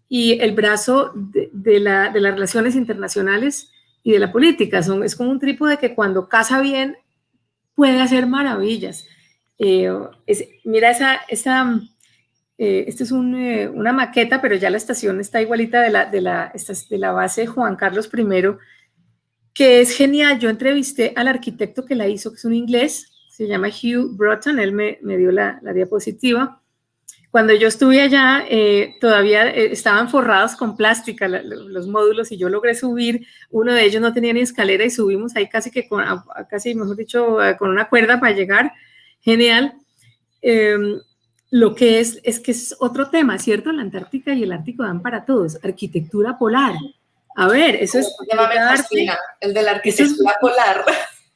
y el brazo de las relaciones internacionales y de la política. Es como un trípode que cuando casa bien puede hacer maravillas. Mira, esta es una maqueta, pero ya la estación está igualita de la base Juan Carlos I, que es genial. Yo entrevisté al arquitecto que la hizo, que es un inglés, se llama Hugh Broughton, él me dio la diapositiva. Cuando yo estuve allá, todavía estaban forrados con plástica los módulos y yo logré subir. Uno de ellos no tenía ni escalera y subimos ahí casi, mejor dicho, con una cuerda para llegar. Genial. Lo que es que es otro tema, ¿cierto? La Antártica y el Ártico dan para todos. Arquitectura polar. A ver, eso es... El tema me fascina, el de la arquitectura polar.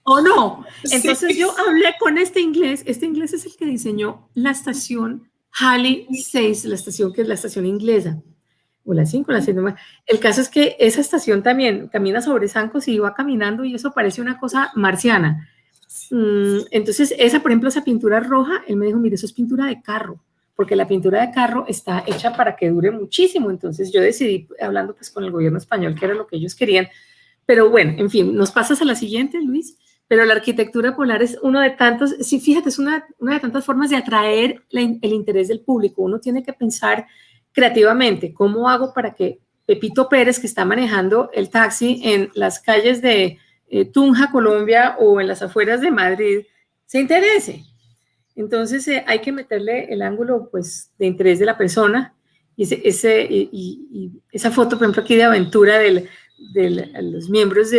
¿O no? Entonces Sí. yo hablé con este inglés es el que diseñó la estación Halley 6, la estación que es la estación inglesa, o la 5, la 6, el caso es que esa estación también camina sobre zancos y va caminando y eso parece una cosa marciana. Entonces por ejemplo, esa pintura roja, él me dijo, mire, eso es pintura de carro, porque la pintura de carro está hecha para que dure muchísimo. Entonces yo decidí, hablando pues con el gobierno español, que era lo que ellos querían, pero bueno, en fin, nos pasas a la siguiente, Luis. Pero la arquitectura polar es uno de tantos, sí, fíjate, es una de tantas formas de atraer el interés del público. Uno tiene que pensar creativamente, ¿cómo hago para que Pepito Pérez, que está manejando el taxi en las calles de Tunja, Colombia, o en las afueras de Madrid, se interese? Entonces hay que meterle el ángulo pues, de interés de la persona y esa foto, por ejemplo, aquí de aventura de los miembros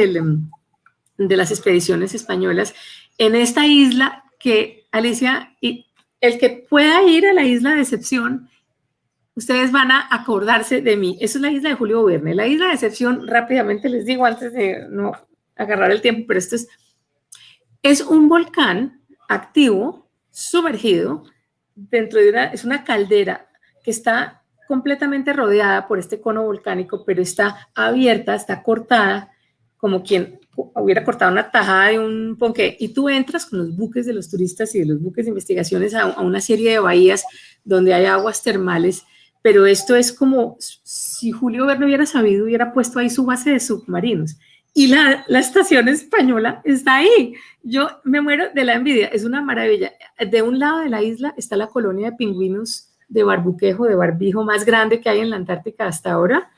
de las expediciones españolas en esta isla que, Alicia, y el que pueda ir a la isla de Excepción, ustedes van a acordarse de mí. Esa es la isla de Julio Verne. La isla de Excepción, rápidamente les digo antes de no agarrar el tiempo, pero esto es un volcán activo, sumergido, dentro de es una caldera que está completamente rodeada por este cono volcánico, pero está abierta, está cortada, como quien hubiera cortado una tajada de un ponqué, y tú entras con los buques de los turistas y de los buques de investigaciones a una serie de bahías donde hay aguas termales, pero esto es como si Julio Verne hubiera sabido, hubiera puesto ahí su base de submarinos, y la estación española está ahí. Yo me muero de la envidia, es una maravilla. De un lado de la isla está la colonia de pingüinos de barbijo más grande que hay en la Antártica hasta ahora,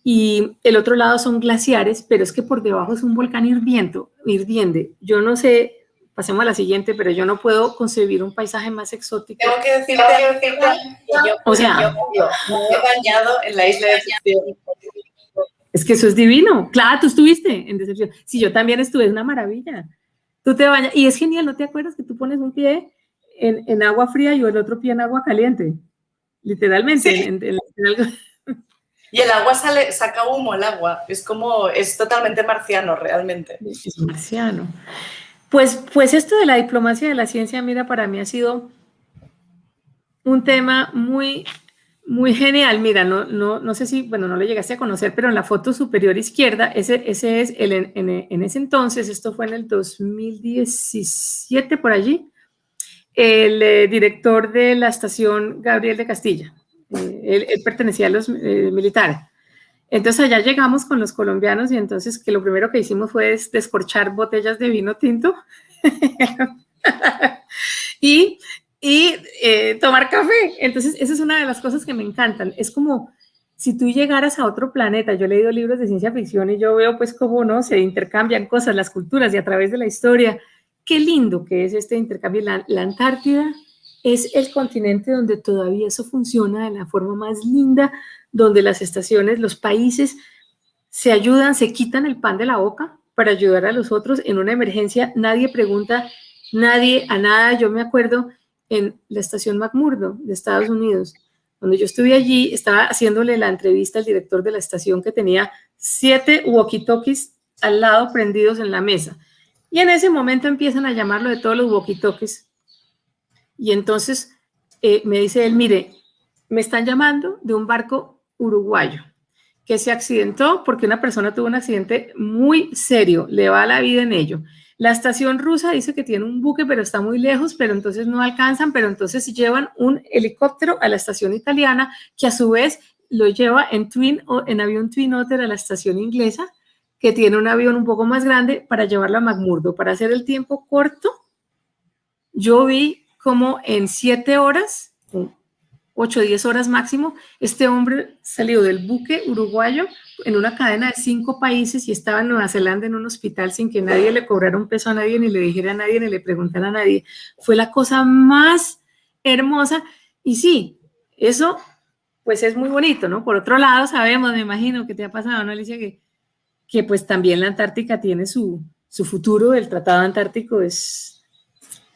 y el otro lado son glaciares, pero es que por debajo es un volcán hirviente. Yo no sé pasemos a la siguiente, pero yo no puedo concebir un paisaje más exótico. Tengo que decirte que yo me he bañado en la isla de Decepción. Es que eso es divino. Claro, tú estuviste en Decepción. Sí, yo también estuve, es una maravilla. Tú te bañas, y es genial, ¿no te acuerdas que tú pones un pie en agua fría y el otro pie en agua caliente? Literalmente. Sí. En algo. Y el agua saca humo, el agua. Es totalmente marciano, realmente. Es marciano. Pues esto de la diplomacia de la ciencia, mira, para mí ha sido un tema muy, muy genial. Mira, no sé si, bueno, no lo llegaste a conocer, pero en la foto superior izquierda, ese es en ese entonces, esto fue en el 2017 por allí, el director de la estación Gabriel de Castilla. Él pertenecía a los militares. Entonces allá llegamos con los colombianos y entonces que lo primero que hicimos fue descorchar botellas de vino tinto y tomar café. Entonces esa es una de las cosas que me encantan. Es como si tú llegaras a otro planeta. Yo he leído libros de ciencia ficción y yo veo pues cómo no se intercambian cosas, las culturas y a través de la historia. Qué lindo que es este intercambio. La Antártida es el continente donde todavía eso funciona de la forma más linda, donde las estaciones, los países se ayudan, se quitan el pan de la boca para ayudar a los otros en una emergencia. Nadie pregunta, nadie a nada. Yo me acuerdo en la estación McMurdo de Estados Unidos, cuando yo estuve allí, estaba haciéndole la entrevista al director de la estación que tenía 7 walkie-talkies al lado prendidos en la mesa. Y en ese momento empiezan a llamarlo de todos los walkie-talkies. Y entonces me dice él, mire, me están llamando de un barco uruguayo que se accidentó porque una persona tuvo un accidente muy serio, le va la vida en ello. La estación rusa dice que tiene un buque, pero está muy lejos, pero entonces no alcanzan, pero entonces llevan un helicóptero a la estación italiana, que a su vez lo lleva en avión Twin Otter a la estación inglesa, que tiene un avión un poco más grande para llevarlo a McMurdo. Para hacer el tiempo corto, yo vi como en 7 horas, 8 o 10 horas máximo, este hombre salió del buque uruguayo en una cadena de 5 países y estaba en Nueva Zelanda en un hospital sin que nadie le cobrara un peso a nadie, ni le dijera a nadie, ni le preguntara a nadie. Fue la cosa más hermosa. Y sí, eso pues es muy bonito, ¿no? Por otro lado, sabemos, me imagino que te ha pasado, ¿no, Alicia? Que pues también la Antártica tiene su futuro. El Tratado Antártico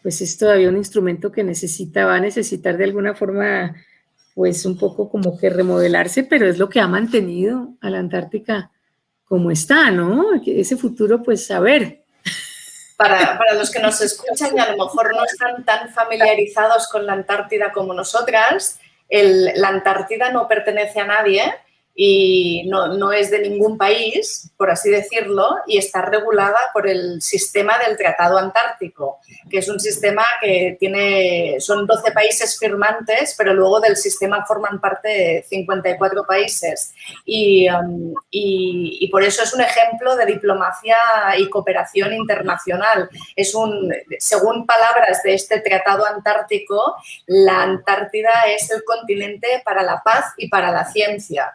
pues es todavía un instrumento que va a necesitar de alguna forma, pues un poco como que remodelarse, pero es lo que ha mantenido a la Antártica como está, ¿no? Ese futuro, pues a ver. Para los que nos escuchan y a lo mejor no están tan familiarizados con la Antártida como nosotras, la Antártida no pertenece a nadie y no es de ningún país, por así decirlo, y está regulada por el sistema del Tratado Antártico, que es un sistema que son 12 países firmantes, pero luego del sistema forman parte 54 países. Y por eso es un ejemplo de diplomacia y cooperación internacional. Según palabras de este Tratado Antártico, la Antártida es el continente para la paz y para la ciencia.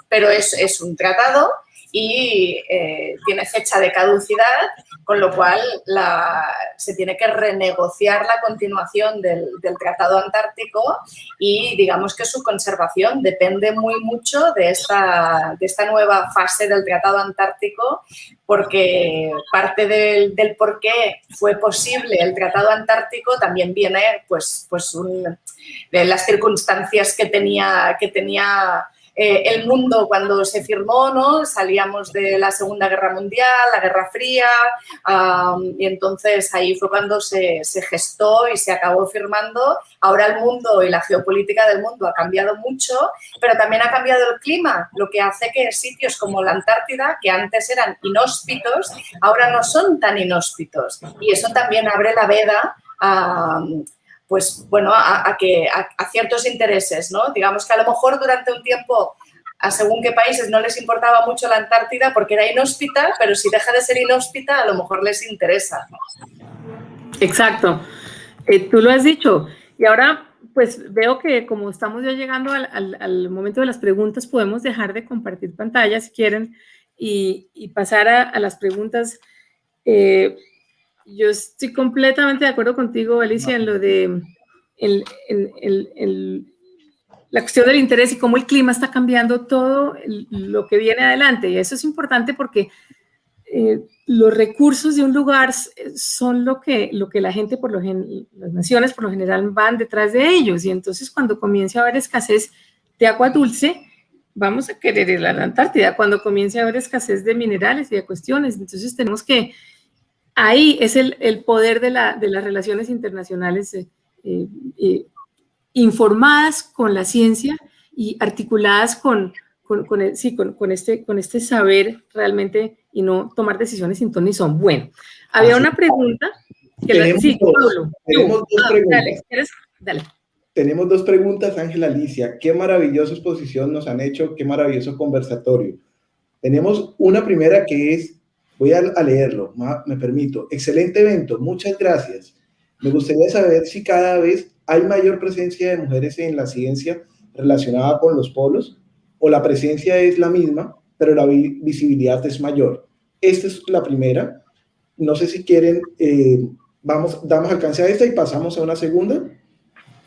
Pero es un tratado y tiene fecha de caducidad, con lo cual se tiene que renegociar la continuación del Tratado Antártico y digamos que su conservación depende muy mucho de esta nueva fase del Tratado Antártico, porque parte del por qué fue posible el Tratado Antártico también viene de las circunstancias que tenía el mundo cuando se firmó, ¿no? Salíamos de la Segunda Guerra Mundial, la Guerra Fría, y entonces ahí fue cuando se gestó y se acabó firmando. Ahora el mundo y la geopolítica del mundo ha cambiado mucho, pero también ha cambiado el clima, lo que hace que sitios como la Antártida, que antes eran inhóspitos, ahora no son tan inhóspitos. Y eso también abre la veda a ciertos intereses, ¿no? Digamos que a lo mejor durante un tiempo a según qué países no les importaba mucho la Antártida porque era inhóspita, pero si deja de ser inhóspita a lo mejor les interesa. Exacto, tú lo has dicho. Y ahora pues veo que como estamos ya llegando al momento de las preguntas, podemos dejar de compartir pantalla si quieren y pasar a las preguntas. Yo estoy completamente de acuerdo contigo, Alicia, en lo de la cuestión del interés y cómo el clima está cambiando todo lo que viene adelante. Y eso es importante porque los recursos de un lugar son lo que la gente, las naciones por lo general van detrás de ellos. Y entonces cuando comience a haber escasez de agua dulce, vamos a querer ir a la Antártida. Cuando comience a haber escasez de minerales y de cuestiones, entonces tenemos que... Ahí es el poder de las relaciones internacionales informadas con la ciencia y articuladas con este saber realmente y no tomar decisiones sin ton ni son. Bueno, había una pregunta. Tenemos dos preguntas. Dale. Tenemos dos preguntas, Ángela, Alicia. Qué maravillosa exposición nos han hecho, qué maravilloso conversatorio. Tenemos una primera que es... Voy a leerlo, me permito. Excelente evento, muchas gracias. Me gustaría saber si cada vez hay mayor presencia de mujeres en la ciencia relacionada con los polos, o la presencia es la misma, pero la visibilidad es mayor. Esta es la primera. No sé si quieren, damos alcance a esta y pasamos a una segunda.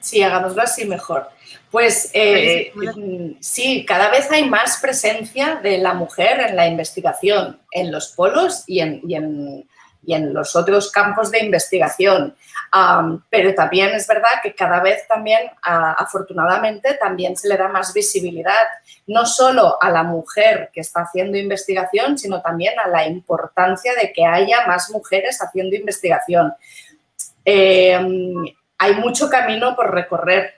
Sí, hagámoslo así mejor. Pues sí, cada vez hay más presencia de la mujer en la investigación, en los polos y en los otros campos de investigación. Pero también es verdad que cada vez también, afortunadamente, también se le da más visibilidad, no solo a la mujer que está haciendo investigación, sino también a la importancia de que haya más mujeres haciendo investigación. Hay mucho camino por recorrer.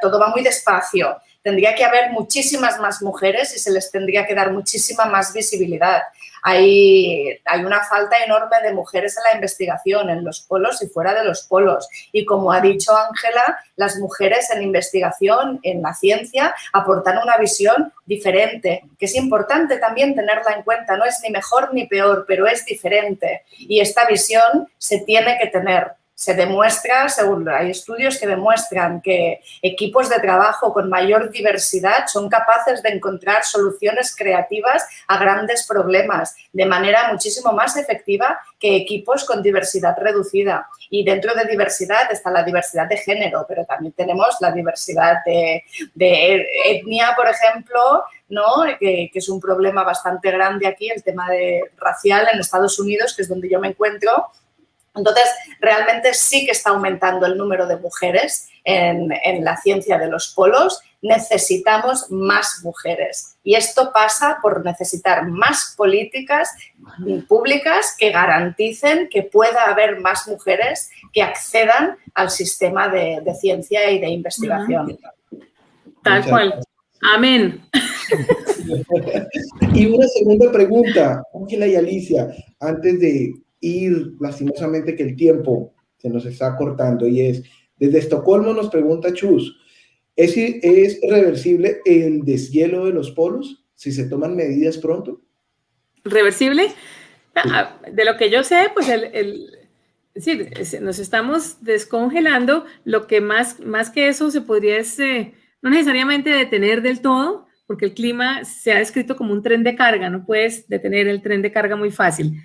Todo va muy despacio. Tendría que haber muchísimas más mujeres y se les tendría que dar muchísima más visibilidad. Hay una falta enorme de mujeres en la investigación, en los polos y fuera de los polos. Y como ha dicho Ángela, las mujeres en investigación, en la ciencia, aportan una visión diferente, que es importante también tenerla en cuenta. No es ni mejor ni peor, pero es diferente. Y esta visión se tiene que tener. Se demuestra, hay estudios que demuestran que equipos de trabajo con mayor diversidad son capaces de encontrar soluciones creativas a grandes problemas de manera muchísimo más efectiva que equipos con diversidad reducida. Y dentro de diversidad está la diversidad de género, pero también tenemos la diversidad de etnia, por ejemplo, ¿no? Que es un problema bastante grande aquí, el tema racial en Estados Unidos, que es donde yo me encuentro. Entonces, realmente sí que está aumentando el número de mujeres en la ciencia de los polos. Necesitamos más mujeres y esto pasa por necesitar más políticas públicas que garanticen que pueda haber más mujeres que accedan al sistema de ciencia y de investigación. Tal cual. Amén. Y una segunda pregunta, Ángela y Alicia, antes de ir, lastimosamente que el tiempo se nos está cortando, y es, desde Estocolmo nos pregunta Chus, ¿es reversible el deshielo de los polos si se toman medidas pronto? ¿Reversible? De lo que yo sé, pues sí, nos estamos descongelando. Lo que más que eso se podría no necesariamente detener del todo, porque el clima se ha descrito como un tren de carga, no puedes detener el tren de carga muy fácil.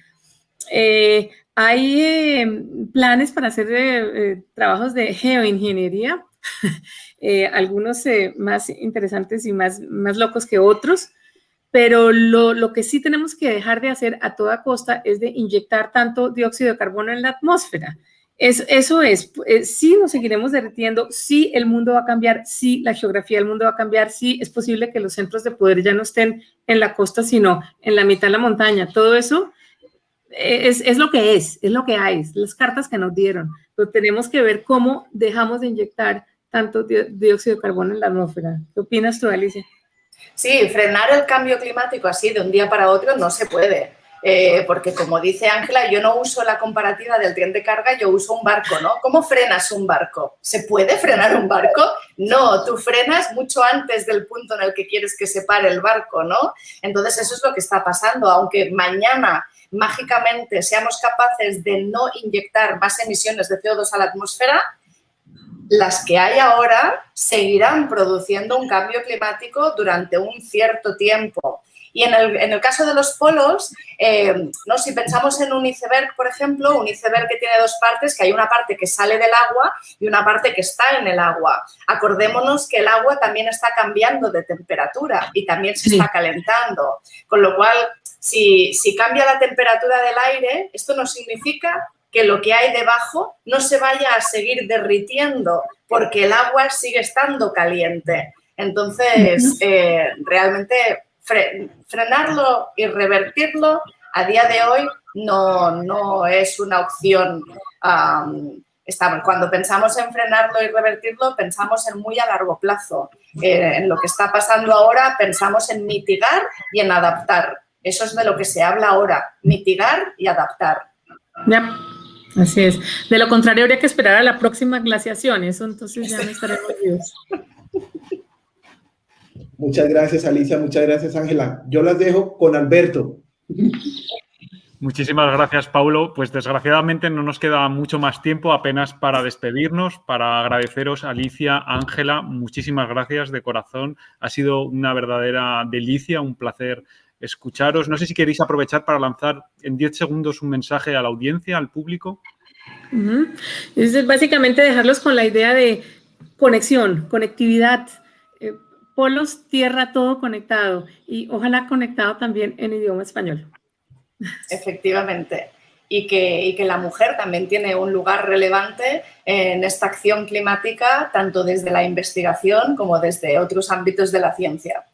Hay planes para hacer trabajos de geoingeniería, algunos más interesantes y más locos que otros, pero lo que sí tenemos que dejar de hacer a toda costa es de inyectar tanto dióxido de carbono en la atmósfera. Sí nos seguiremos derritiendo, sí el mundo va a cambiar, sí la geografía del mundo va a cambiar, sí es posible que los centros de poder ya no estén en la costa, sino en la mitad de la montaña. Todo eso es lo que lo que hay, las cartas que nos dieron, pero tenemos que ver cómo dejamos de inyectar tanto dióxido de carbono en la atmósfera. ¿Qué opinas tú, Alicia? Sí, frenar el cambio climático así de un día para otro no se puede, porque como dice Ángela, yo no uso la comparativa del tren de carga, yo uso un barco, ¿no? ¿Cómo frenas un barco? ¿Se puede frenar un barco? No, tú frenas mucho antes del punto en el que quieres que se pare el barco, ¿no? Entonces eso es lo que está pasando, aunque mañana mágicamente seamos capaces de no inyectar más emisiones de CO2 a la atmósfera, las que hay ahora seguirán produciendo un cambio climático durante un cierto tiempo. Y en el caso de los polos, ¿no? Si pensamos en un iceberg, por ejemplo, un iceberg que tiene dos partes, que hay una parte que sale del agua y una parte que está en el agua. Acordémonos que el agua también está cambiando de temperatura y también se está calentando, con lo cual, si cambia la temperatura del aire, esto no significa que lo que hay debajo no se vaya a seguir derritiendo porque el agua sigue estando caliente. Entonces, realmente frenarlo y revertirlo a día de hoy no es una opción. Cuando pensamos en frenarlo y revertirlo, pensamos en muy a largo plazo. En lo que está pasando ahora, pensamos en mitigar y en adaptar. Eso es de lo que se habla ahora, mitigar y adaptar. Ya, así es. De lo contrario, habría que esperar a la próxima glaciación. Eso entonces ya no estaremos vivos. Muchas gracias, Alicia. Muchas gracias, Ángela. Yo las dejo con Alberto. Muchísimas gracias, Paulo. Pues desgraciadamente no nos queda mucho más tiempo apenas para despedirnos, para agradeceros, Alicia, Ángela, muchísimas gracias de corazón. Ha sido una verdadera delicia, un placer escucharos. No sé si queréis aprovechar para lanzar en 10 segundos un mensaje a la audiencia, al público. Es básicamente dejarlos con la idea de conexión, conectividad, polos, tierra, todo conectado y ojalá conectado también en idioma español. Efectivamente. Y que la mujer también tiene un lugar relevante en esta acción climática, tanto desde la investigación como desde otros ámbitos de la ciencia.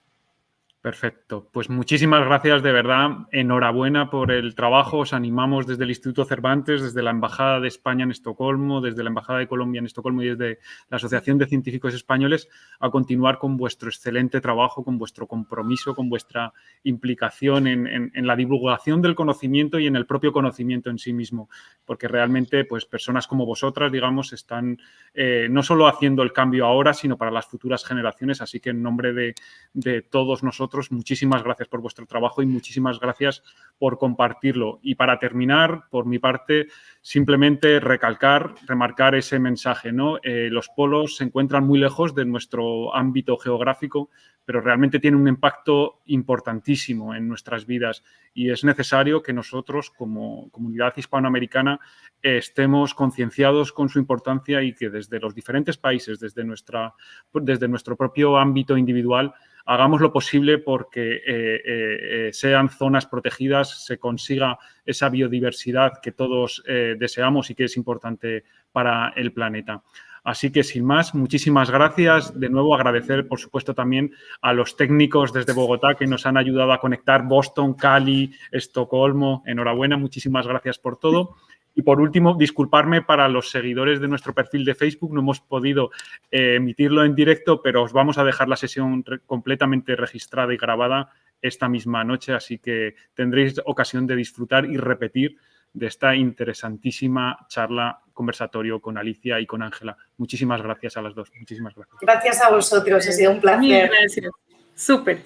Perfecto. Pues muchísimas gracias, de verdad. Enhorabuena por el trabajo. Os animamos desde el Instituto Cervantes, desde la Embajada de España en Estocolmo, desde la Embajada de Colombia en Estocolmo y desde la Asociación de Científicos Españoles a continuar con vuestro excelente trabajo, con vuestro compromiso, con vuestra implicación en la divulgación del conocimiento y en el propio conocimiento en sí mismo. Porque realmente, pues, personas como vosotras, digamos, están no solo haciendo el cambio ahora, sino para las futuras generaciones. Así que en nombre de todos nosotros, muchísimas gracias por vuestro trabajo y muchísimas gracias por compartirlo. Y para terminar, por mi parte, simplemente remarcar ese mensaje, ¿no? Los polos se encuentran muy lejos de nuestro ámbito geográfico, pero realmente tienen un impacto importantísimo en nuestras vidas y es necesario que nosotros, como comunidad hispanoamericana, estemos concienciados con su importancia y que desde los diferentes países, desde nuestro propio ámbito individual, hagamos lo posible porque sean zonas protegidas, se consiga esa biodiversidad que todos deseamos y que es importante para el planeta. Así que, sin más, muchísimas gracias. De nuevo, agradecer, por supuesto, también a los técnicos desde Bogotá que nos han ayudado a conectar Boston, Cali, Estocolmo. Enhorabuena, muchísimas gracias por todo. Y por último, disculparme para los seguidores de nuestro perfil de Facebook. No hemos podido emitirlo en directo, pero os vamos a dejar la sesión completamente registrada y grabada esta misma noche. Así que tendréis ocasión de disfrutar y repetir de esta interesantísima charla, conversatorio con Alicia y con Ángela. Muchísimas gracias a las dos. Muchísimas gracias. Gracias a vosotros. Ha sido un placer. Gracias. Súper.